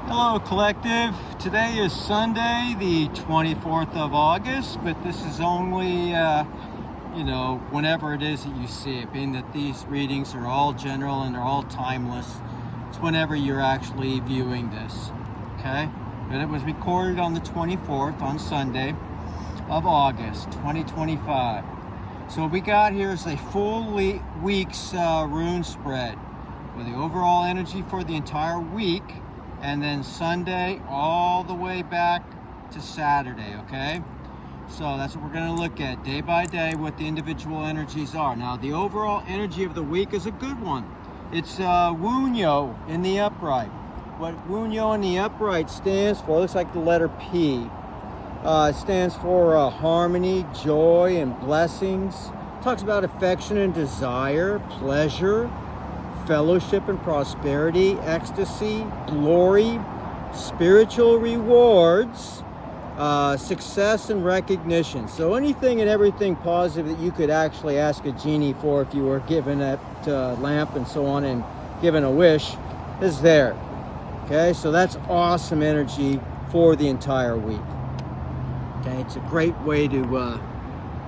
Hello Collective, today is Sunday the 24th of August, but this is only, whenever it is that you see it, being that these readings are all general and they're all timeless. It's whenever you're actually viewing this, okay? But it was recorded on the 24th, on Sunday of August, 2025. So what we got here is a full week's rune spread with the overall energy for the entire week, and then Sunday all the way back to Saturday, okay? So that's what we're going to look at day by day, what the individual energies are. Now, the overall energy of the week is a good one. It's Wunyo in the upright. What Wunyo in the upright stands for, looks like the letter P. It stands for harmony, joy, and blessings. It talks about affection and desire, pleasure, fellowship and prosperity, ecstasy, glory, spiritual rewards, success and recognition. So anything and everything positive that you could actually ask a genie for if you were given that lamp and so on and given a wish is there. Okay, so that's awesome energy for the entire week. Okay, it's a great way to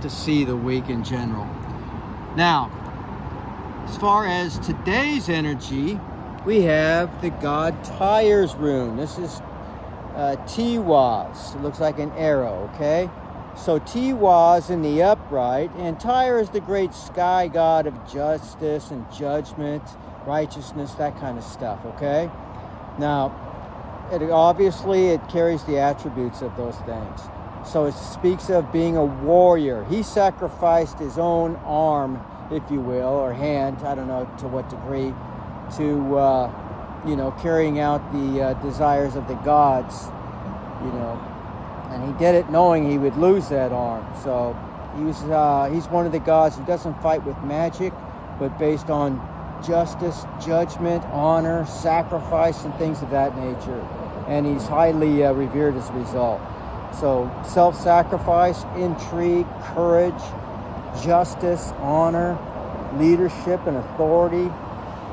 see the week in general. Now, as far as today's energy, we have the God Tyre's rune. This is Tiwaz. It looks like an arrow, okay? So Tiwaz in the upright, and Tyre is the great sky god of justice and judgment, righteousness, that kind of stuff, okay? Now, it carries the attributes of those things. So it speaks of being a warrior. He sacrificed his own arm, if you will, or hand, I don't know to what degree, to, carrying out the desires of the gods, and he did it knowing he would lose that arm. So he's one of the gods who doesn't fight with magic, but based on justice, judgment, honor, sacrifice, and things of that nature. And he's highly revered as a result. So self-sacrifice, intrigue, courage, justice, honor, leadership and authority,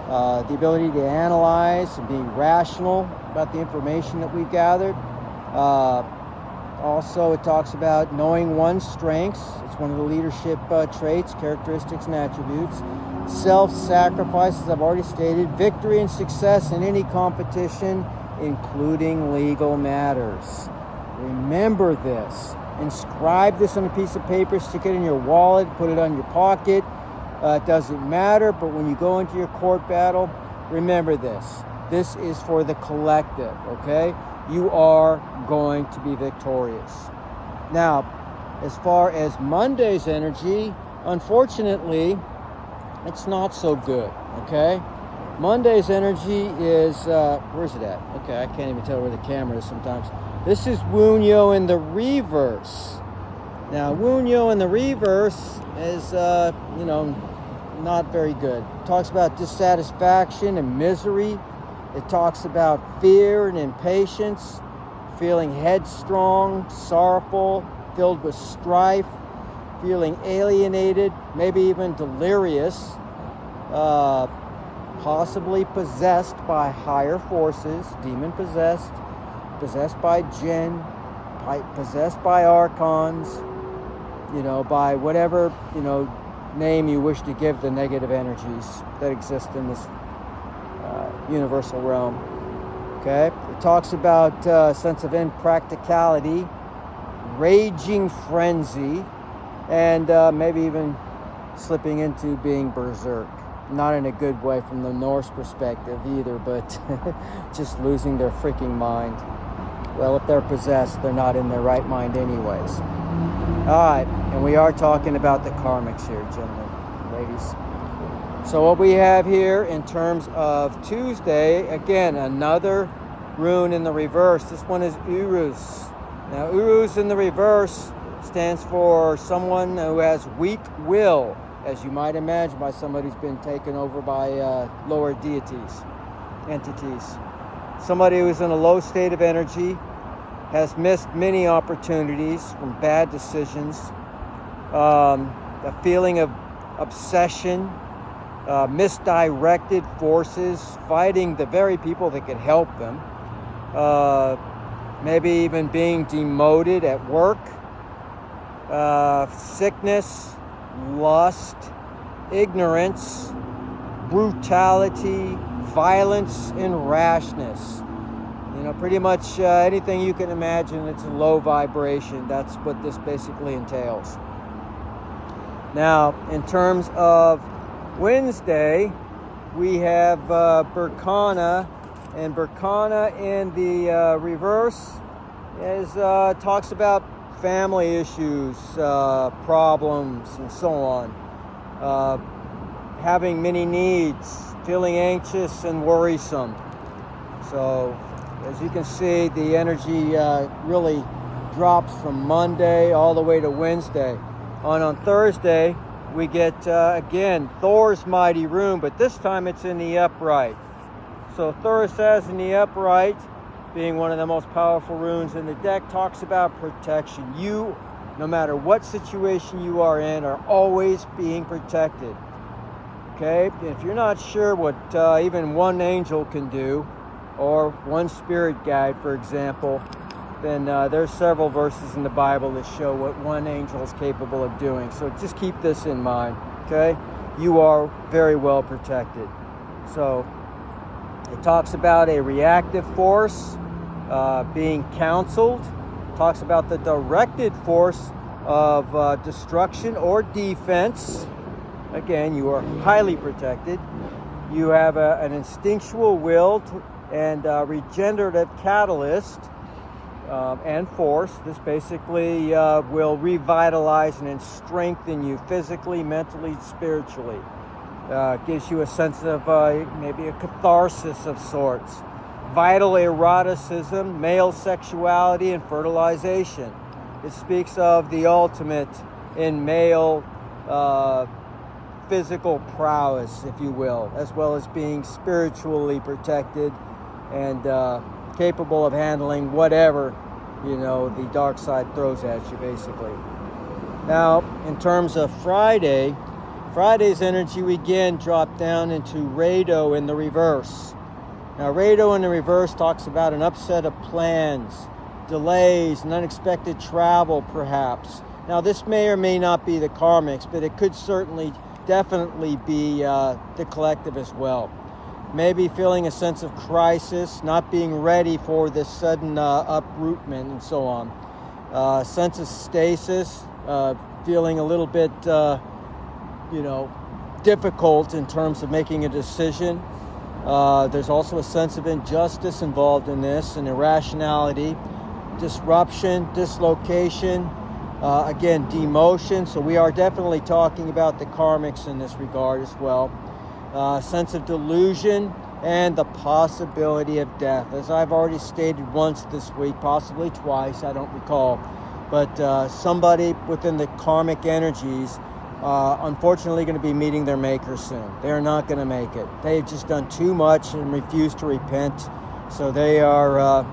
the ability to analyze and be rational about the information that we've gathered. Also, it talks about knowing one's strengths. It's one of the leadership traits, characteristics, and attributes. Self-sacrifice, as I've already stated. Victory and success in any competition, including legal matters. Remember this. Inscribe this on a piece of paper, stick it in your wallet, put it on your pocket. It doesn't matter, but when you go into your court battle, remember this. This is for the collective, okay? You are going to be victorious. Now, as far as Monday's energy, unfortunately, it's not so good, okay? Monday's energy is, where's it at? Okay, I can't even tell where the camera is sometimes. This is Wunyo in the reverse. Now, Wunyo in the reverse is, not very good. It talks about dissatisfaction and misery. It talks about fear and impatience, feeling headstrong, sorrowful, filled with strife, feeling alienated, maybe even delirious, possibly possessed by higher forces, demon-possessed, possessed by jinn, possessed by archons, by whatever, name you wish to give the negative energies that exist in this universal realm. Okay? It talks about a sense of impracticality, raging frenzy, and maybe even slipping into being berserk. Not in a good way from the Norse perspective either, but just losing their freaking mind. Well, if they're possessed, they're not in their right mind anyways. All right, and we are talking about the Karmics here, gentlemen, ladies. So what we have here in terms of Tuesday, again, another rune in the reverse. This one is Uruz. Now, Uruz in the reverse stands for someone who has weak will, as you might imagine, by somebody who's been taken over by lower deities, entities. Somebody who's in a low state of energy, has missed many opportunities from bad decisions, a feeling of obsession, misdirected forces, fighting the very people that could help them, maybe even being demoted at work, sickness, lust, ignorance, brutality, violence, and rashness. You know, pretty much anything you can imagine that's a low vibration. That's what this basically entails. Now, in terms of Wednesday, we have Berkana, and Berkana in the reverse talks about family issues, problems, and so on. Having many needs, feeling anxious and worrisome. So, as you can see, the energy really drops from Monday all the way to Wednesday. On Thursday, we get, again, Thor's mighty rune, but this time it's in the upright. So Thor says in the upright, being one of the most powerful runes in the deck, talks about protection. You, no matter what situation you are in, are always being protected. Okay? If you're not sure what even one angel can do, or one spirit guide, for example, then there's several verses in the Bible that show what one angel is capable of doing. So just keep this in mind, okay? You are very well protected. So it talks about a reactive force being counseled. It talks about the directed force of destruction or defense. Again, you are highly protected. You have an instinctual will and regenerative catalyst and force. This basically will revitalize and strengthen you physically, mentally, spiritually. Gives you a sense of maybe a catharsis of sorts. Vital eroticism, male sexuality, and fertilization. It speaks of the ultimate in male physical prowess, if you will, as well as being spiritually protected and capable of handling whatever, you know, the dark side throws at you, basically. Now, in terms of Friday's energy, we again drop down into Rado in the reverse. Now, Rado in the reverse talks about an upset of plans, delays, and unexpected travel, perhaps. Now, this may or may not be the Karmics, but it could certainly, definitely be the collective as well. Maybe feeling a sense of crisis, not being ready for this sudden uprootment, and so on. Sense of stasis, feeling a little bit, difficult in terms of making a decision. There's also a sense of injustice involved in this, and irrationality, disruption, dislocation, again, demotion. So we are definitely talking about the Karmics in this regard as well. Sense of delusion and the possibility of death. As I've already stated once this week, possibly twice, I don't recall. But somebody within the karmic energies unfortunately going to be meeting their maker soon. They're not going to make it. They've just done too much and refused to repent. So they are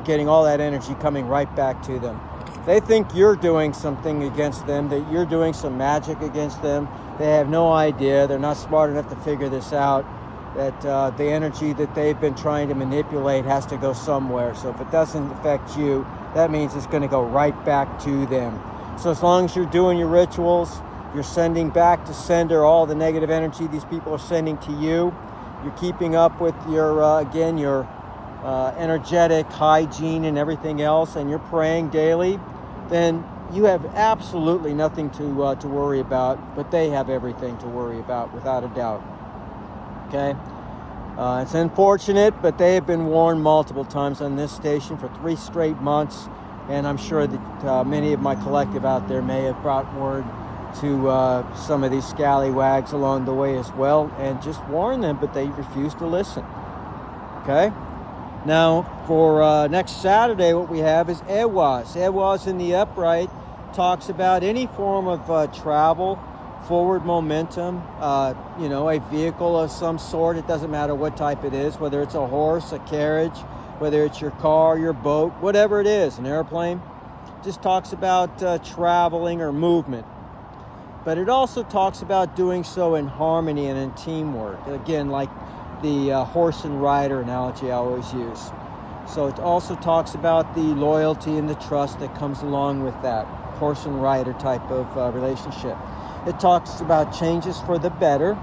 getting all that energy coming right back to them. They think you're doing something against them, that you're doing some magic against them. They have no idea. They're not smart enough to figure this out, that the energy that they've been trying to manipulate has to go somewhere. So if it doesn't affect you, that means it's going to go right back to them. So as long as you're doing your rituals, you're sending back to sender all the negative energy these people are sending to you. You're keeping up with your, your energetic hygiene and everything else, and you're praying daily, then you have absolutely nothing to worry about, but they have everything to worry about, without a doubt. Okay? It's unfortunate, but they have been warned multiple times on this station for 3 straight months, and I'm sure that many of my collective out there may have brought word to some of these scallywags along the way as well, and just warn them, but they refuse to listen. Okay? Now, for next Saturday, what we have is Ehwaz. Ehwaz in the upright talks about any form of travel, forward momentum, a vehicle of some sort. It doesn't matter what type it is, whether it's a horse, a carriage, whether it's your car, your boat, whatever it is, an airplane. Just talks about traveling or movement. But it also talks about doing so in harmony and in teamwork. Again, like the horse and rider analogy I always use. So it also talks about the loyalty and the trust that comes along with that horse and rider type of relationship. It talks about changes for the better.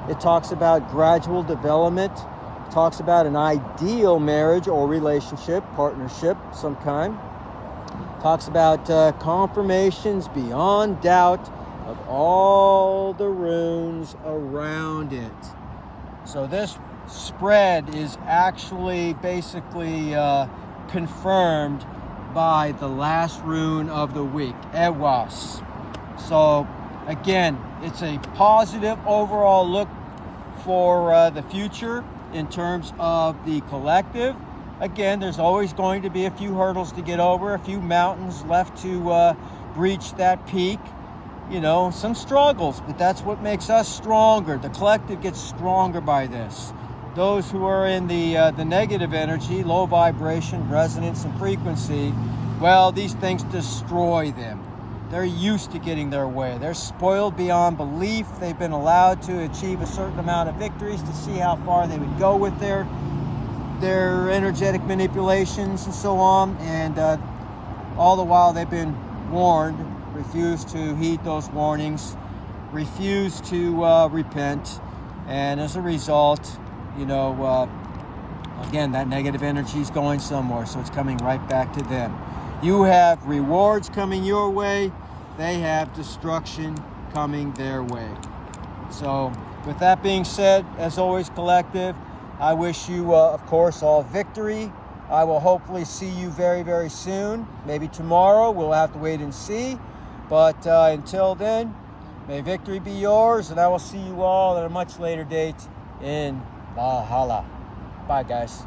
It talks about gradual development. It talks about an ideal marriage or relationship, partnership, some kind. It talks about confirmations beyond doubt of all the runes around it. So this spread is actually basically confirmed by the last rune of the week, Ewas. So again, it's a positive overall look for the future in terms of the collective. Again, there's always going to be a few hurdles to get over, a few mountains left to breach that peak. You know, some struggles, but that's what makes us stronger. The collective gets stronger by this. Those who are in the negative energy, low vibration, resonance, and frequency, well, these things destroy them. They're used to getting their way. They're spoiled beyond belief. They've been allowed to achieve a certain amount of victories to see how far they would go with their energetic manipulations and so on. And all the while they've been warned, refuse to heed those warnings, refuse to repent. And as a result, you know, again, that negative energy is going somewhere, so it's coming right back to them. You have rewards coming your way. They have destruction coming their way. So with that being said, as always, collective, I wish you, of course, all victory. I will hopefully see you very, very soon. Maybe tomorrow. We'll have to wait and see. But until then, may victory be yours, and I will see you all at a much later date in Valhalla. Bye, guys.